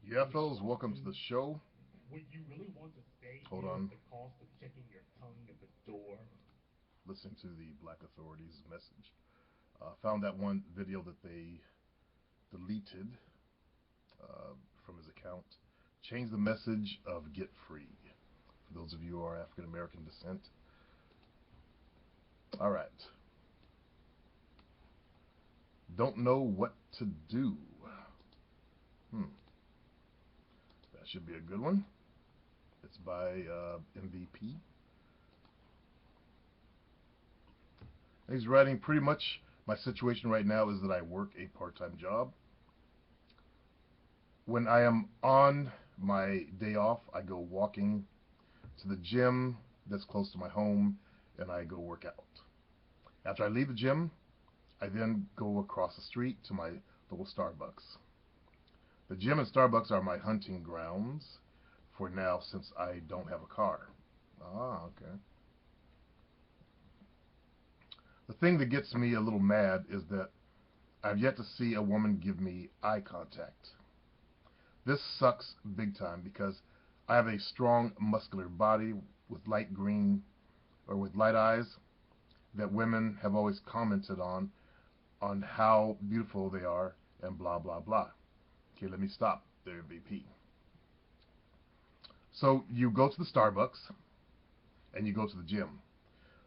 Yeah, fellas, welcome to the show. Hold on, listening to the Black Authorities message. Found that one video that they deleted uh, from his account. Change the message of get free. For those of you who are African American descent. All right. Don't know what to do. Hmm. That should be a good one. It's by MVP. He's writing pretty much my situation right now is that I work a part-time job. When I am on my day off, I go walking to the gym that's close to my home and I go work out. After I leave the gym, I then go across the street to my local Starbucks. The gym and Starbucks are my hunting grounds for now since I don't have a car. Ah, okay. The thing that gets me a little mad is that I've yet to see a woman give me eye contact. This sucks big time because I have a strong muscular body with light green or with light eyes that women have always commented on how beautiful they are and blah blah blah. Okay, let me stop there, VP. So you go to the Starbucks and you go to the gym.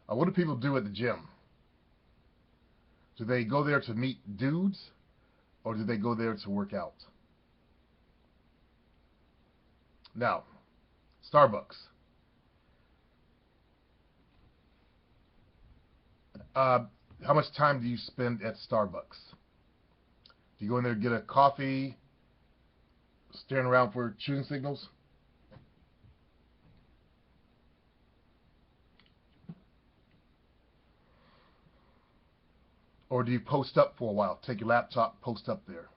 What do people do at the gym? Do they go there to meet dudes or do they go there to work out? Now, Starbucks. Uh, how much time do you spend at Starbucks? Do you go in there and get a coffee, staring around for shooting signals? Or do you post up for a while? Take your laptop, post up there.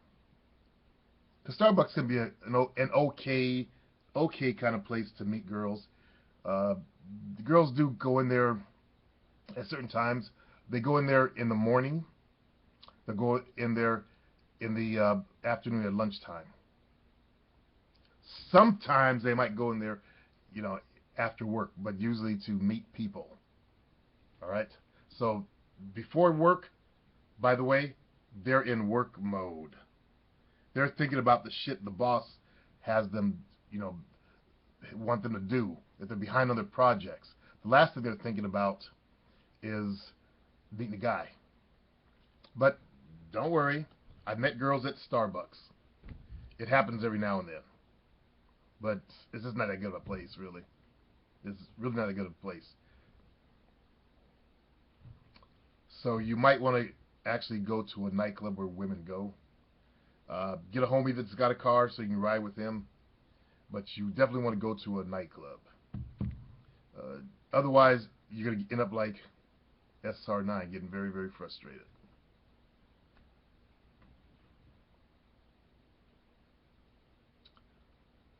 Because Starbucks can be an okay kind of place to meet girls. Uh, the girls do go in there at certain times. They go in there in the morning. They go in there in the afternoon at lunchtime. Sometimes they might go in there, you know, after work, but usually to meet people. All right. So before work, by the way, they're in work mode. They're thinking about the shit the boss has them, you know, want them to do. If they're behind on their projects, the last thing they're thinking about is meeting a guy. But don't worry, I've met girls at Starbucks. It happens every now and then. But it's just not that good of a place, really. It's really not that good of a place. So you might want to actually go to a nightclub where women go. Get a homie that's got a car so you can ride with him. But you definitely want to go to a nightclub. Uh, Otherwise, you're going to end up like SR9, getting very, very frustrated.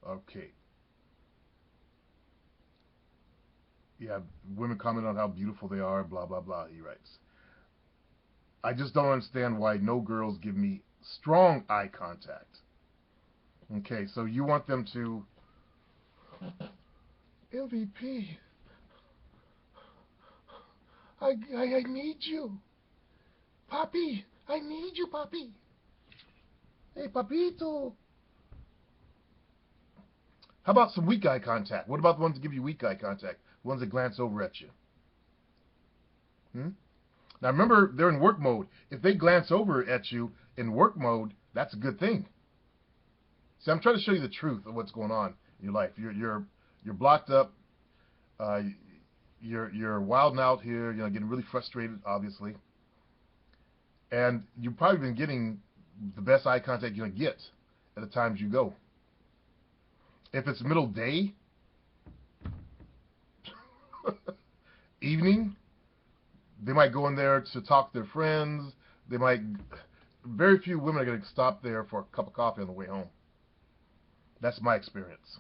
Okay. Yeah, women comment on how beautiful they are, blah, blah, blah, he writes. I just don't understand why no girls give me strong eye contact. Okay, so you want them to MVP. I need you, Papi. I need you, Papi. Hey, Papito. How about some weak eye contact? What about the ones that give you weak eye contact? The ones that glance over at you. Hmm? Now remember, they're in work mode. If they glance over at you in work mode, that's a good thing. See, I'm trying to show you the truth of what's going on in your life. You're blocked up. Uh, you're wilding out here. You know, getting really frustrated, obviously, and you've probably been getting the best eye contact you're gonna get at the times you go. If it's middle day, evening, they might go in there to talk to their friends. They might. Very few women are going to stop there for a cup of coffee on the way home. That's my experience.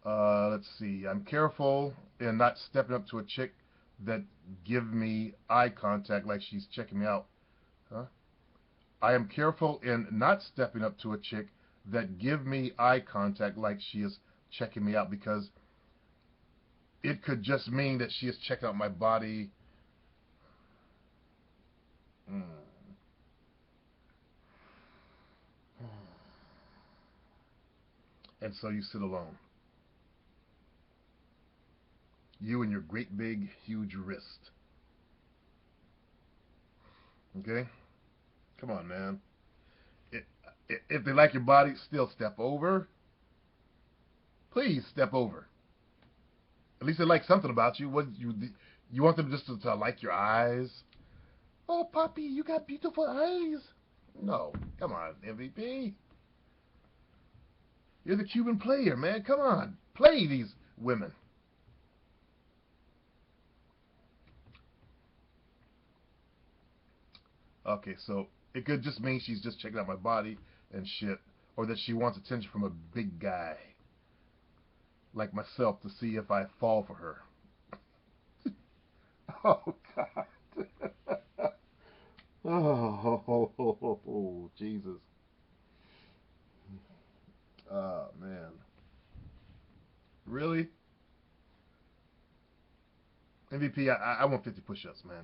Let's see. I'm careful in not stepping up to a chick that give me eye contact like she's checking me out. Huh? I am careful in not stepping up to a chick that give me eye contact like she is checking me out, because it could just mean that she is checking out my body. And so you sit alone. You and your great big huge wrist. Okay? Come on, man. If they like your body, still step over. Please step over. At least they like something about you. What you want them just to like your eyes? Oh, puppy, you got beautiful eyes. No, come on, MVP. You're the Cuban player, man. Come on, play these women. Okay, so it could just mean she's just checking out my body and shit, or that she wants attention from a big guy like myself to see if I fall for her. Oh, God. Oh, Jesus. Oh, man. Really? MVP, I want 50 push-ups, man.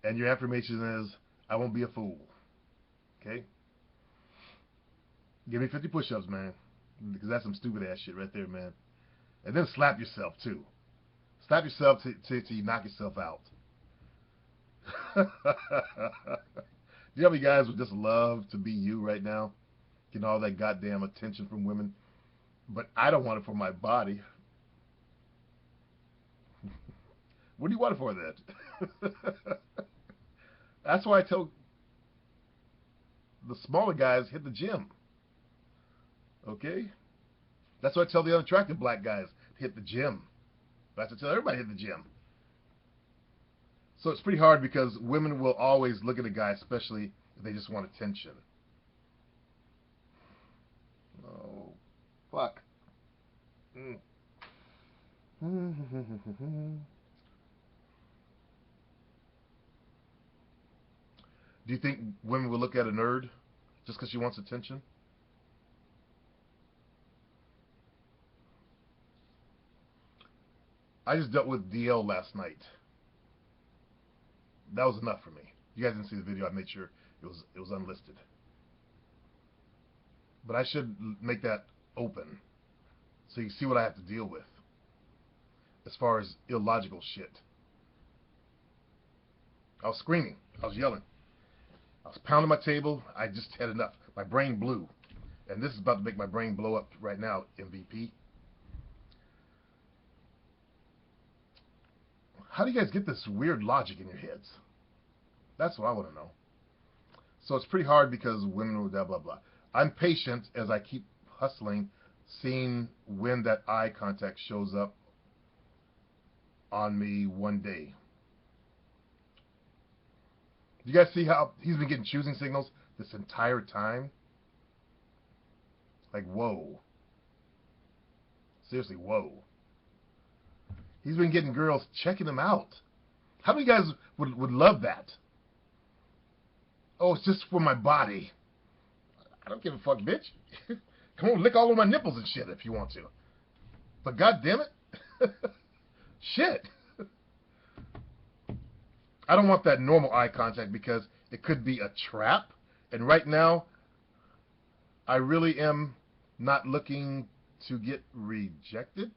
And your affirmation is, I won't be a fool. Okay? Give me 50 push-ups, man. Because that's some stupid ass shit right there, man. And then slap yourself, too. Slap yourself till you knock yourself out. Do you know how many guys would just love to be you right now? Getting all that goddamn attention from women. But I don't want it for my body. What do you want it for then? That's why I tell the smaller guys, hit the gym. Okay? That's why I tell the unattractive black guys, hit the gym. That's why I tell everybody, hit the gym. So it's pretty hard because women will always look at a guy, especially if they just want attention. Oh, fuck. Do you think women will look at a nerd just because she wants attention? I just dealt with DL last night. That was enough for me. You guys didn't see the video. I made sure it was unlisted. But I should make that open so you see what I have to deal with as far as illogical shit. I was screaming. I was yelling. I was pounding my table. I just had enough. My brain blew. And this is about to make my brain blow up right now, MVP. How do you guys get this weird logic in your heads? That's what I want to know. So it's pretty hard because women will blah, blah, blah. I'm patient as I keep hustling, seeing when that eye contact shows up on me one day. Do you guys see how he's been getting choosing signals this entire time? Like, whoa. Seriously, whoa. He's been getting girls checking him out. How many guys would love that? Oh, it's just for my body. I don't give a fuck, bitch. Come on, lick all of my nipples and shit if you want to. But god damn it. Shit. I don't want that normal eye contact because it could be a trap. And right now, I really am not looking to get rejected.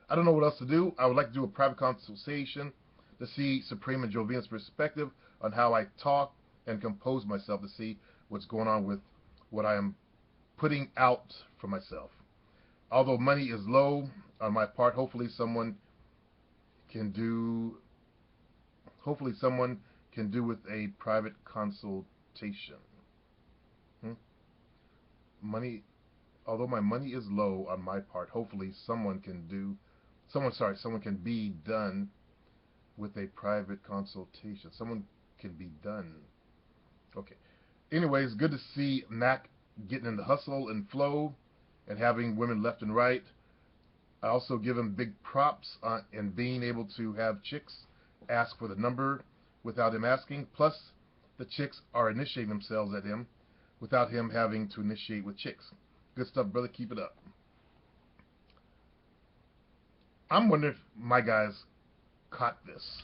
I don't know what else to do. I would like to do a private consultation to see Supreme and Jovina's perspective on how I talk and compose myself to see what's going on with what I am putting out for myself. Although money is low on my part, hopefully someone can do with a private consultation. Although my money is low on my part, hopefully someone can be done with a private consultation. Someone can be done. Okay. Anyways, good to see Mac getting in the hustle and flow and having women left and right. I also give him big props in being able to have chicks ask for the number without him asking. Plus, the chicks are initiating themselves at him without him having to initiate with chicks. Good stuff, brother. Keep it up. I'm wondering if my guys caught this.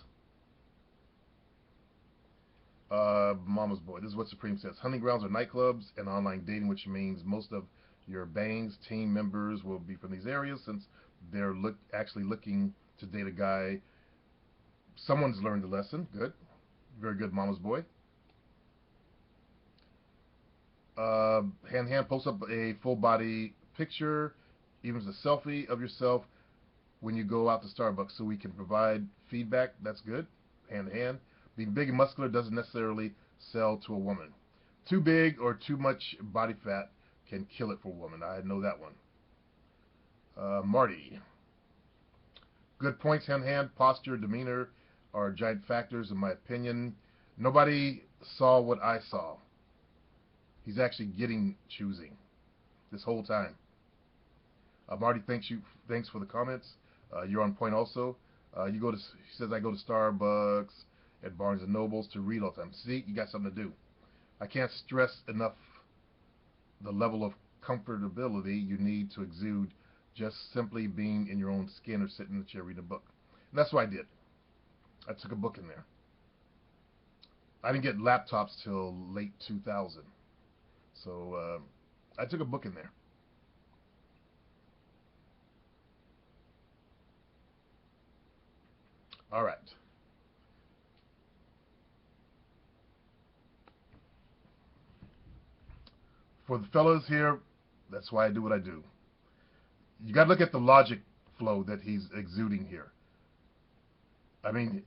Mama's boy. This is what Supreme says. Hunting grounds are nightclubs and online dating, which means most of your bangs team members will be from these areas since they're actually looking to date a guy. Someone's learned the lesson. Good. Very good, Mama's boy. Hand post up a full body picture, even as a selfie of yourself when you go out to Starbucks so we can provide feedback. That's good. Hand to hand. Being big and muscular doesn't necessarily sell to a woman. Too big or too much body fat can kill it for a woman. I know that one. Marty. Good points, hand to hand. Posture, demeanor are giant factors in my opinion. Nobody saw what I saw. He's actually getting choosing this whole time. Marty, thanks for the comments. You're on point also. He says I go to Starbucks at Barnes & Nobles to read all the time. See, you got something to do. I can't stress enough the level of comfortability you need to exude just simply being in your own skin or sitting in the chair reading a book. And that's what I did. I took a book in there. I didn't get laptops till late 2000. So I took a book in there. All right. For the fellas here, that's why I do what I do. You got to look at the logic flow that he's exuding here. I mean,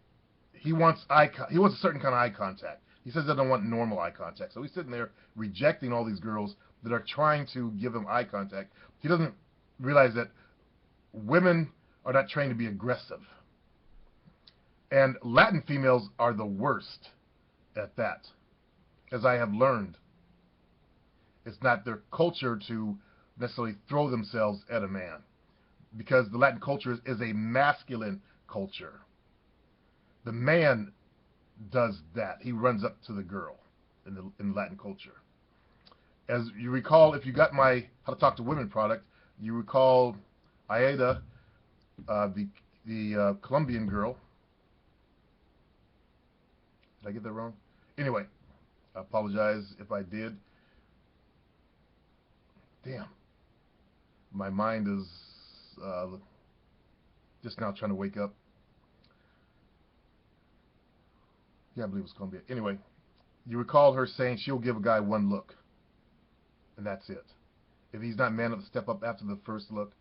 he wants a certain kind of eye contact. He says I don't want normal eye contact. So he's sitting there rejecting all these girls that are trying to give him eye contact. He doesn't realize that women are not trained to be aggressive. And Latin females are the worst at that, as I have learned. It's not their culture to necessarily throw themselves at a man, because the Latin culture is a masculine culture. The man does that. He runs up to the girl in the Latin culture. As you recall, if you got my How to Talk to Women product, you recall Aida, the Colombian girl. Did I get that wrong? Anyway, I apologize if I did. Damn. My mind is just now trying to wake up. Yeah, I believe it was Colombia. Anyway, you recall her saying she'll give a guy one look, and that's it. If he's not man enough to step up after the first look,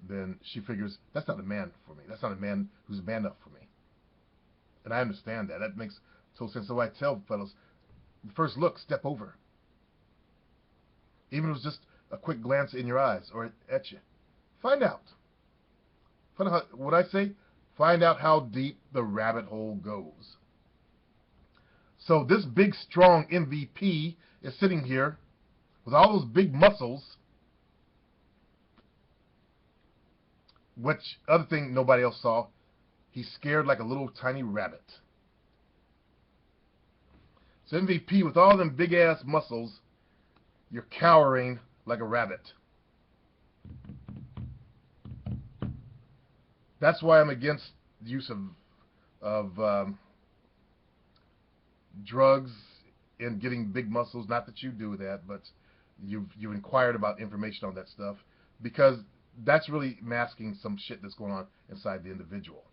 then she figures, that's not a man for me. That's not a man who's man enough for me. And I understand that. That makes total sense. So I tell fellas, the first look, step over. Even if it was just a quick glance in your eyes or at you. Find out. What I say? Find out how deep the rabbit hole goes. So this big, strong MVP is sitting here with all those big muscles. Which other thing nobody else saw? He's scared like a little tiny rabbit. So MVP with all them big ass muscles, you're cowering like a rabbit. That's why I'm against the use of drugs and getting big muscles. Not that you do that, but you've inquired about information on that stuff, because that's really masking some shit that's going on inside the individual.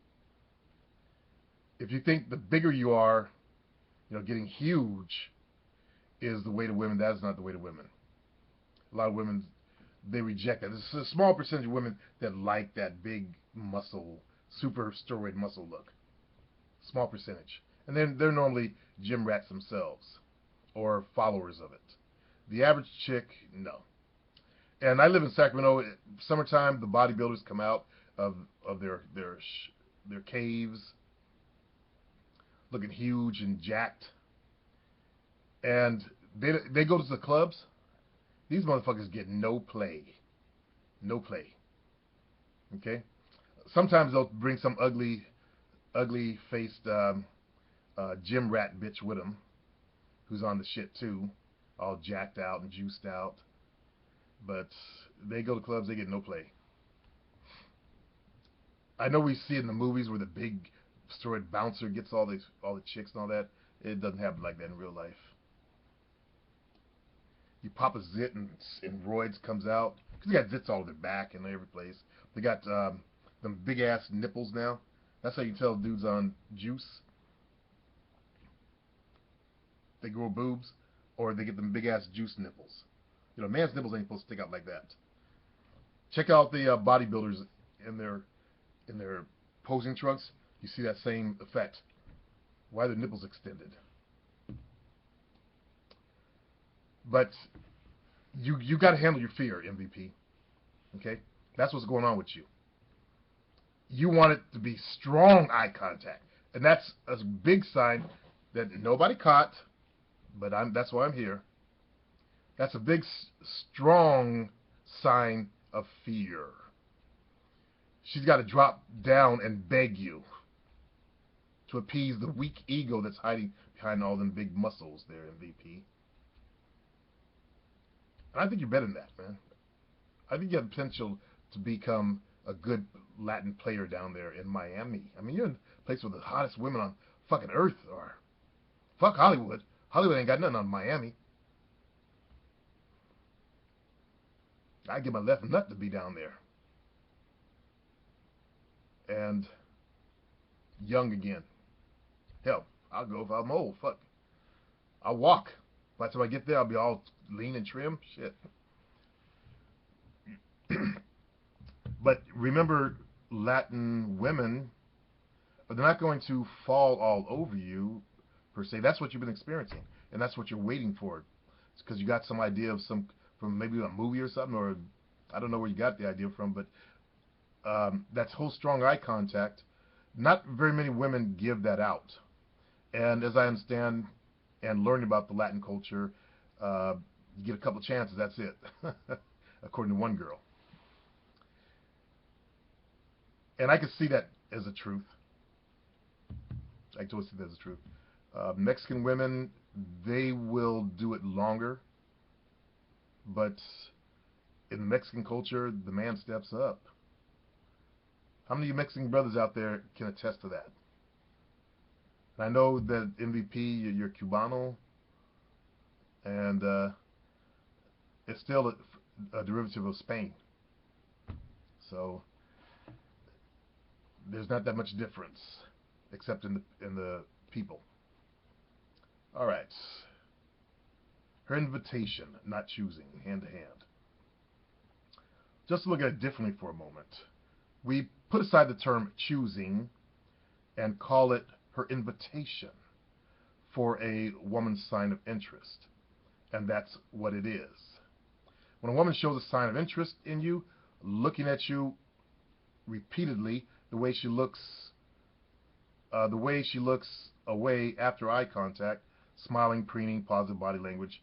If you think the bigger you are, getting huge is the way to women, that is not the way to women. A lot of women, they reject that. There's a small percentage of women that like that big muscle, super steroid muscle look. Small percentage. And then they're normally gym rats themselves or followers of it. The average chick, no. And I live in Sacramento. Summertime, the bodybuilders come out of their caves, looking huge and jacked, and they go to the clubs. These motherfuckers get no play. No play. Okay. Sometimes they'll bring some ugly faced gym rat bitch with them who's on the shit too, all jacked out and juiced out. But they go to clubs, they get no play. I know we see it in the movies where the big steroid bouncer gets all the chicks and all that. It doesn't happen like that in real life. You pop a zit and roids comes out because they got zits all over their back and every place. They got them big ass nipples now. That's how you tell dudes on juice. They grow boobs, or they get them big ass juice nipples. You know, man's nipples ain't supposed to stick out like that. Check out the bodybuilders in their posing trunks. You see that same effect. Why are their nipples extended? But you got to handle your fear, MVP. Okay, that's what's going on with you. You want it to be strong eye contact, and that's a big sign that nobody caught. But that's why I'm here. That's a big, strong sign of fear. She's got to drop down and beg you to appease the weak ego that's hiding behind all them big muscles there, MVP. And I think you're better than that, man. I think you have the potential to become a good Latin player down there in Miami. I mean, you're in a place where the hottest women on fucking earth are. Fuck Hollywood. Hollywood ain't got nothing on Miami. I'd give my left nut to be down there. And young again. Hell, I'll go if I'm old. Fuck. I'll walk. By the time I get there, I'll be all lean and trim. Shit. But remember, Latin women, they're not going to fall all over you, per se. That's what you've been experiencing. And that's what you're waiting for. It's because you got some idea of from maybe a movie or something, or I don't know where you got the idea from, but that whole strong eye contact, not very many women give that out. And as I understand and learned about the Latin culture, you get a couple chances, that's it, according to one girl. And I can see that as a truth. I can totally see that as a truth. Mexican women, they will do it longer, but in the Mexican culture, the man steps up. How many of you Mexican brothers out there can attest to that? And I know that MVP, you're Cubano, and it's still a derivative of Spain. So there's not that much difference, except in the people. All right. Her invitation, not choosing, hand to hand. Just to look at it differently for a moment. We put aside the term choosing and call it her invitation for a woman's sign of interest. And that's what it is. When a woman shows a sign of interest in you, looking at you repeatedly, the way she looks away after eye contact, smiling, preening, positive body language,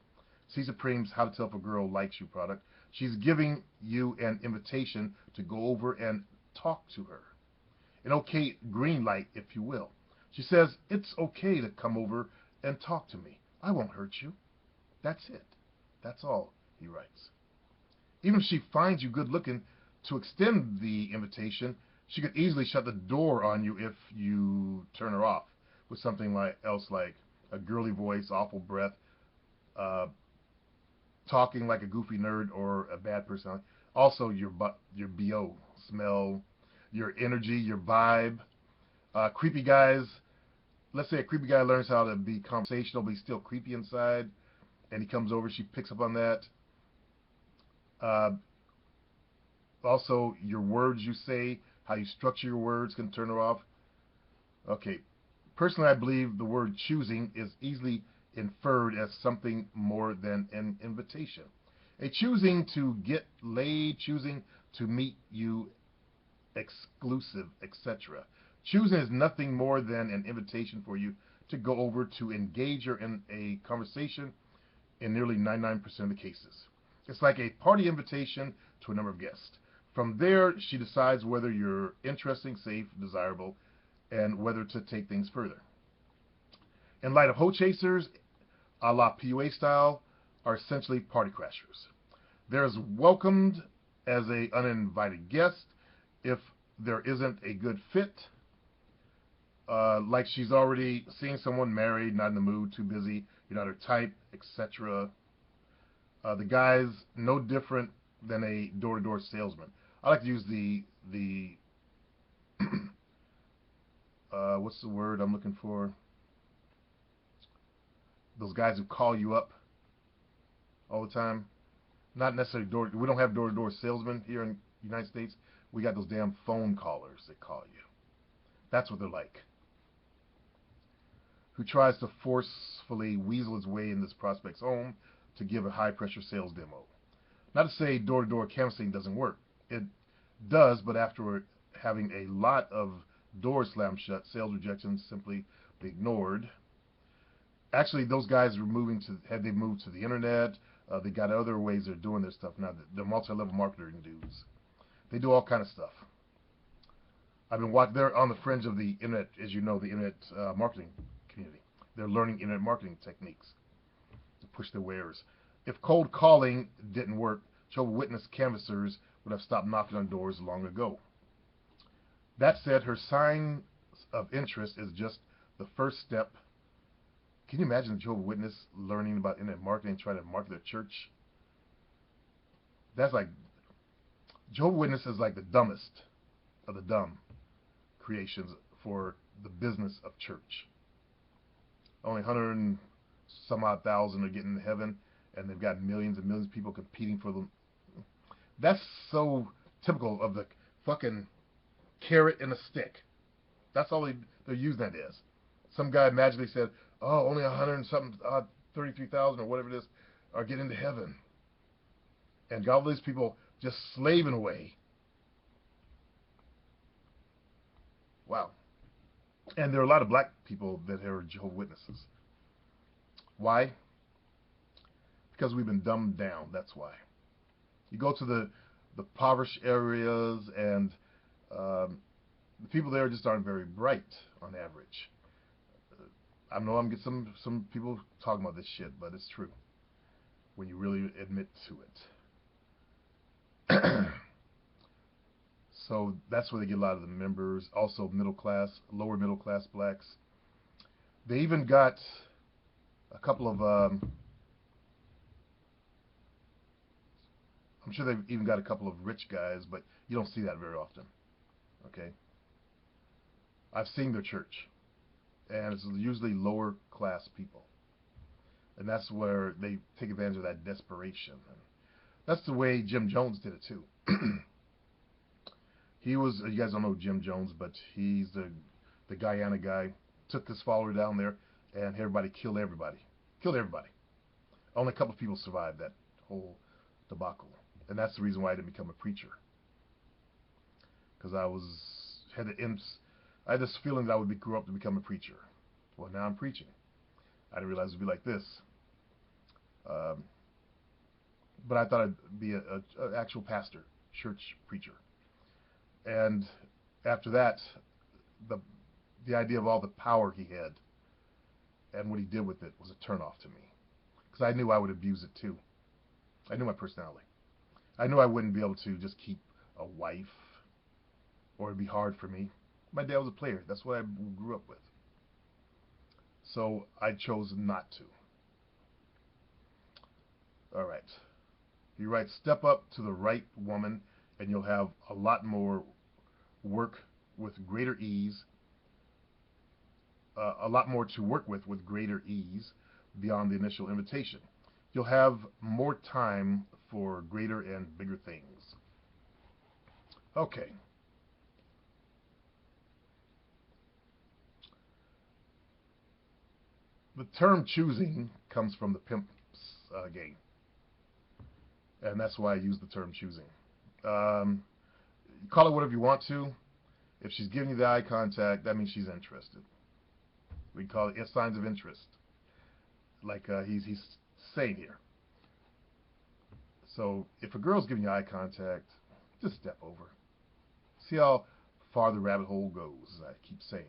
Cesar Preem's How to Tell If a Girl Likes You product. She's giving you an invitation to go over and talk to her. An okay green light, if you will. She says, it's okay to come over and talk to me. I won't hurt you. That's it. That's all, he writes. Even if she finds you good looking, to extend the invitation, she could easily shut the door on you if you turn her off with something else like a girly voice, awful breath, talking like a goofy nerd or a bad personality. Also, your BO, smell, your energy, your vibe. Creepy guys, let's say a creepy guy learns how to be conversational, but he's still creepy inside, and he comes over, she picks up on that. Also, your words you say, how you structure your words can turn her off. Okay, personally, I believe the word choosing is easily inferred as something more than an invitation. A choosing to get laid, choosing to meet you exclusive, etc. Choosing is nothing more than an invitation for you to go over to engage her in a conversation in nearly 99% of the cases. It's like a party invitation to a number of guests. From there, she decides whether you're interesting, safe, desirable, and whether to take things further. In light of hoe chasers, a la PUA style, are essentially party crashers. They're welcomed as a uninvited guest if there isn't a good fit, like she's already seeing someone married, not in the mood, too busy, you're not her type, etc. The guy's no different than a door-to-door salesman. I like to use the what's the word I'm looking for? Those guys who call you up all the time. Not necessarily door. We don't have door-to-door salesmen here in the United States. We got those damn phone callers that call you. That's what they're like. Who tries to forcefully weasel his way in this prospect's home to give a high-pressure sales demo. Not to say door-to-door canvassing doesn't work. It does, but after having a lot of doors slammed shut, sales rejections simply be ignored. Actually, those guys are moved to the internet. They got other ways they're doing their stuff now. They're multi-level marketing dudes. They do all kind of stuff. I've been watching. They're on the fringe of the internet, as you know, the internet marketing community. They're learning internet marketing techniques to push their wares. If cold calling didn't work, Jehovah's Witness canvassers would have stopped knocking on doors long ago. That said, her sign of interest is just the first step. Can you imagine a Jehovah's Witness learning about internet marketing and trying to market their church? That's like, Jehovah's Witness is like the dumbest of the dumb creations for the business of church. Only 100 and some odd thousand are getting to heaven, and they've got millions and millions of people competing for them. That's so typical of the fucking carrot and a stick. That's all they're using that as. Some guy magically said, oh, only 100 and something, 33,000 or whatever it is, are getting to heaven. And got all these people just slaving away. Wow. And there are a lot of black people that are Jehovah's Witnesses. Why? Because we've been dumbed down. That's why. You go to the impoverished areas, and the people there just aren't very bright on average. I know I'm getting some people talking about this shit, but it's true when you really admit to it. So that's where they get a lot of the members. Also middle class, lower middle class blacks. They even got a couple of, I'm sure they've even got a couple of rich guys, but you don't see that very often. Okay? I've seen their church, and it's usually lower class people. And that's where they take advantage of that desperation. And that's the way Jim Jones did it too. He was, you guys don't know Jim Jones, but he's the Guyana guy. Took his follower down there, and everybody killed everybody. Killed everybody. Only a couple of people survived that whole debacle. And that's the reason why I didn't become a preacher. Because I had this feeling that I would grow up to become a preacher. Well, now I'm preaching. I didn't realize it would be like this. But I thought I'd be an actual pastor, church preacher. And after that, the idea of all the power he had and what he did with it was a turnoff to me. Because I knew I would abuse it too. I knew my personality. I knew I wouldn't be able to just keep a wife, or it'd be hard for me. My dad was a player. That's what I grew up with. So I chose not to. All right. He writes, step up to the right woman, and you'll have a lot more work with greater ease, a lot more to work with greater ease beyond the initial invitation. You'll have more time for greater and bigger things. Okay. The term choosing comes from the pimp's game. And that's why I use the term choosing. Call it whatever you want to. If she's giving you the eye contact, that means she's interested. We call it signs of interest, like he's saying here. So if a girl's giving you eye contact, Just step over. See how far the rabbit hole goes, as I keep saying.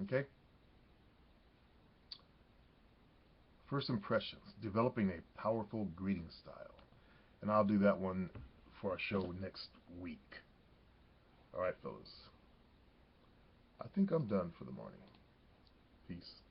Okay? First impressions, developing a powerful greeting style. And I'll do that one for our show next week. All right, fellas. I think I'm done for the morning. Peace.